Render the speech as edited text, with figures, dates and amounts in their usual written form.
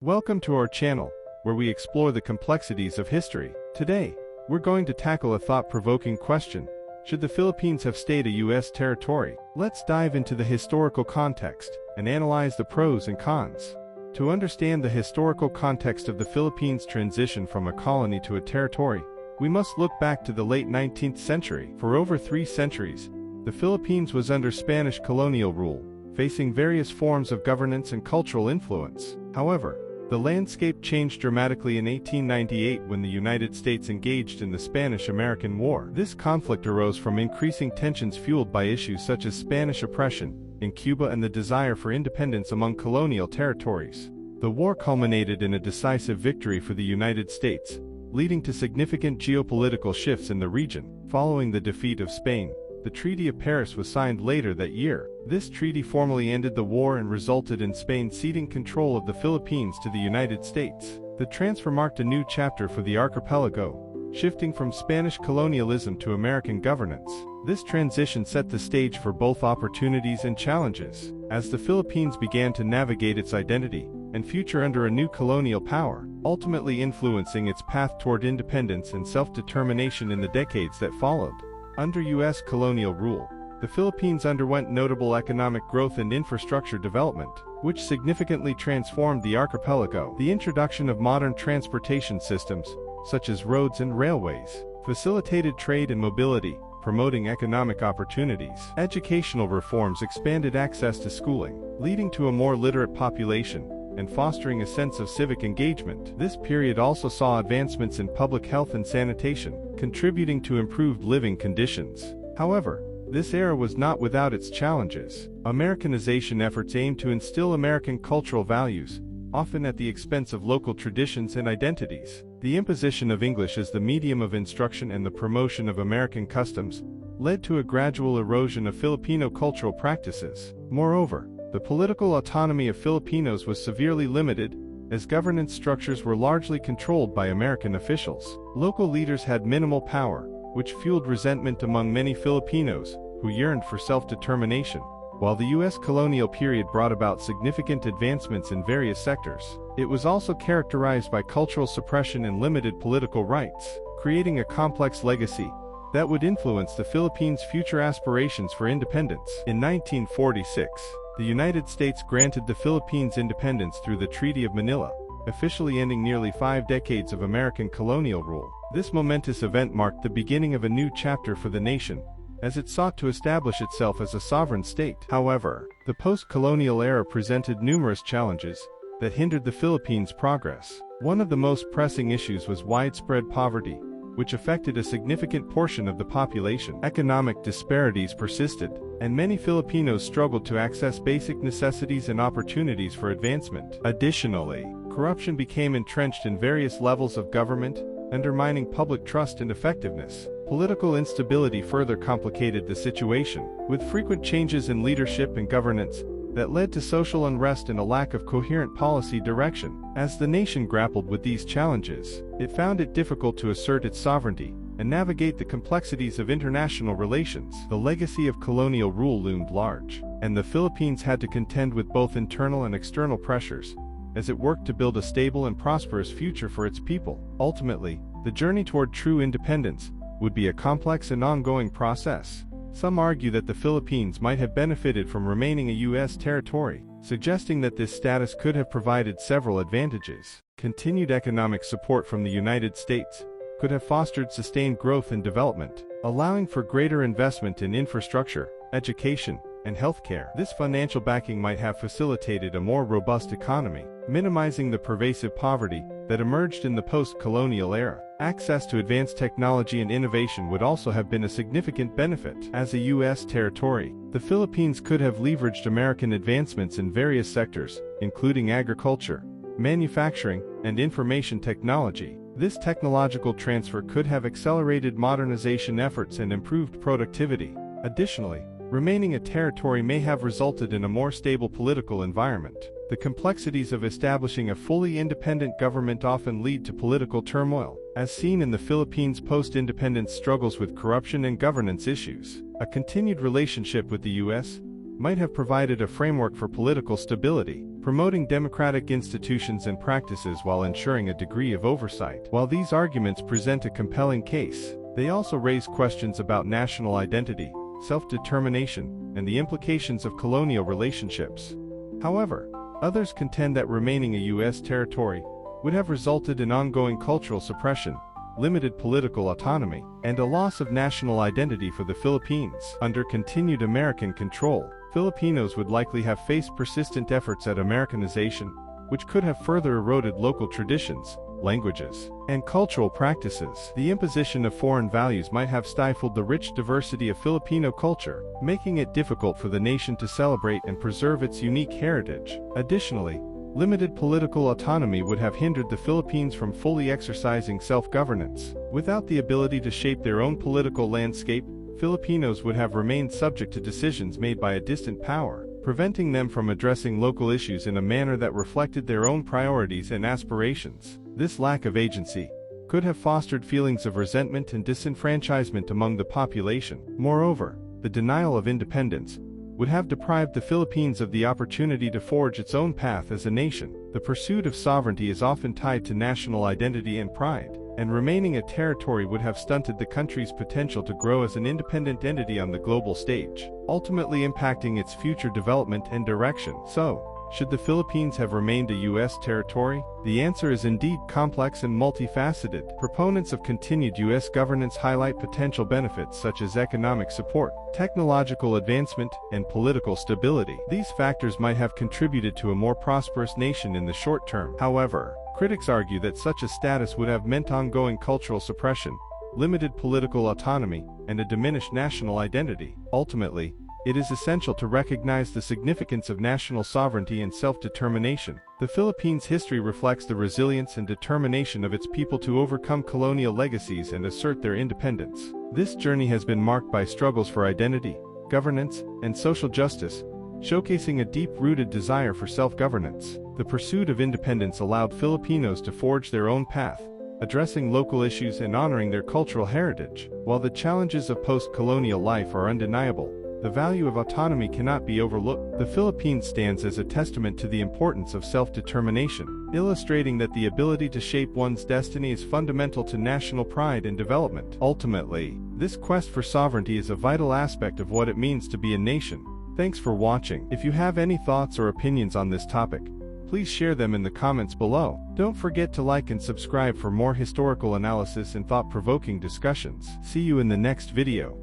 Welcome to our channel, where we explore the complexities of history. Today, we're going to tackle a thought-provoking question. Should the Philippines have stayed a U.S. territory? Let's dive into the historical context and analyze the pros and cons. To understand the historical context of the Philippines' transition from a colony to a territory, we must look back to the late 19th century. For over 3 centuries, the Philippines was under Spanish colonial rule, facing various forms of governance and cultural influence. However, the landscape changed dramatically in 1898 when the United States engaged in the Spanish-American War. This conflict arose from increasing tensions fueled by issues such as Spanish oppression in Cuba and the desire for independence among colonial territories. The war culminated in a decisive victory for the United States, leading to significant geopolitical shifts in the region. Following the defeat of Spain, the Treaty of Paris was signed later that year. This treaty formally ended the war and resulted in Spain ceding control of the Philippines to the United States. The transfer marked a new chapter for the archipelago, shifting from Spanish colonialism to American governance. This transition set the stage for both opportunities and challenges, as the Philippines began to navigate its identity and future under a new colonial power, ultimately influencing its path toward independence and self-determination in the decades that followed. Under U.S. colonial rule, the Philippines underwent notable economic growth and infrastructure development, which significantly transformed the archipelago. The introduction of modern transportation systems, such as roads and railways, facilitated trade and mobility, promoting economic opportunities. Educational reforms expanded access to schooling, leading to a more literate population and fostering a sense of civic engagement. This period also saw advancements in public health and sanitation, contributing to improved living conditions. However, this era was not without its challenges. Americanization efforts aimed to instill American cultural values, often at the expense of local traditions and identities. The imposition of English as the medium of instruction and the promotion of American customs led to a gradual erosion of Filipino cultural practices. Moreover, the political autonomy of Filipinos was severely limited, as governance structures were largely controlled by American officials. Local leaders had minimal power, which fueled resentment among many Filipinos who yearned for self-determination. While the U.S. colonial period brought about significant advancements in various sectors, it was also characterized by cultural suppression and limited political rights, creating a complex legacy that would influence the Philippines' future aspirations for independence. In 1946, the United States granted the Philippines independence through the Treaty of Manila, officially ending nearly 5 decades of American colonial rule. This momentous event marked the beginning of a new chapter for the nation, as it sought to establish itself as a sovereign state. However, the post-colonial era presented numerous challenges that hindered the Philippines' progress. One of the most pressing issues was widespread poverty, which affected a significant portion of the population. Economic disparities persisted, and many Filipinos struggled to access basic necessities and opportunities for advancement. Additionally, corruption became entrenched in various levels of government, undermining public trust and effectiveness. Political instability further complicated the situation, with frequent changes in leadership and governance that led to social unrest and a lack of coherent policy direction. As the nation grappled with these challenges, it found it difficult to assert its sovereignty and navigate the complexities of international relations. The legacy of colonial rule loomed large, and the Philippines had to contend with both internal and external pressures as it worked to build a stable and prosperous future for its people. Ultimately, the journey toward true independence would be a complex and ongoing process. Some argue that the Philippines might have benefited from remaining a U.S. territory, suggesting that this status could have provided several advantages. Continued economic support from the United States could have fostered sustained growth and development, allowing for greater investment in infrastructure, education, and healthcare. This financial backing might have facilitated a more robust economy, minimizing the pervasive poverty that emerged in the post-colonial era. Access to advanced technology and innovation would also have been a significant benefit. As a U.S. territory, the Philippines could have leveraged American advancements in various sectors, including agriculture, manufacturing, and information technology. This technological transfer could have accelerated modernization efforts and improved productivity. Additionally, remaining a territory may have resulted in a more stable political environment. The complexities of establishing a fully independent government often lead to political turmoil, as seen in the Philippines' post-independence struggles with corruption and governance issues. A continued relationship with the U.S. might have provided a framework for political stability, promoting democratic institutions and practices while ensuring a degree of oversight. While these arguments present a compelling case, they also raise questions about national identity, self-determination, and the implications of colonial relationships. However, others contend that remaining a U.S. territory would have resulted in ongoing cultural suppression, limited political autonomy, and a loss of national identity for the Philippines. Under continued American control, Filipinos would likely have faced persistent efforts at Americanization, which could have further eroded local traditions, languages, and cultural practices. The imposition of foreign values might have stifled the rich diversity of Filipino culture, making it difficult for the nation to celebrate and preserve its unique heritage. Additionally, limited political autonomy would have hindered the Philippines from fully exercising self-governance. Without the ability to shape their own political landscape, Filipinos would have remained subject to decisions made by a distant power, preventing them from addressing local issues in a manner that reflected their own priorities and aspirations. This lack of agency could have fostered feelings of resentment and disenfranchisement among the population. Moreover, the denial of independence would have deprived the Philippines of the opportunity to forge its own path as a nation. The pursuit of sovereignty is often tied to national identity and pride, and remaining a territory would have stunted the country's potential to grow as an independent entity on the global stage, ultimately impacting its future development and direction. So, should the Philippines have remained a U.S. territory? The answer is indeed complex and multifaceted. Proponents of continued U.S. governance highlight potential benefits such as economic support, technological advancement, and political stability. These factors might have contributed to a more prosperous nation in the short term. However, critics argue that such a status would have meant ongoing cultural suppression, limited political autonomy, and a diminished national identity. Ultimately, it is essential to recognize the significance of national sovereignty and self-determination. The Philippines' history reflects the resilience and determination of its people to overcome colonial legacies and assert their independence. This journey has been marked by struggles for identity, governance, and social justice, showcasing a deep-rooted desire for self-governance. The pursuit of independence allowed Filipinos to forge their own path, addressing local issues and honoring their cultural heritage. While the challenges of post-colonial life are undeniable, the value of autonomy cannot be overlooked. The Philippines stands as a testament to the importance of self-determination, illustrating that the ability to shape one's destiny is fundamental to national pride and development. Ultimately, this quest for sovereignty is a vital aspect of what it means to be a nation. Thanks for watching. If you have any thoughts or opinions on this topic, please share them in the comments below. Don't forget to like and subscribe for more historical analysis and thought-provoking discussions. See you in the next video.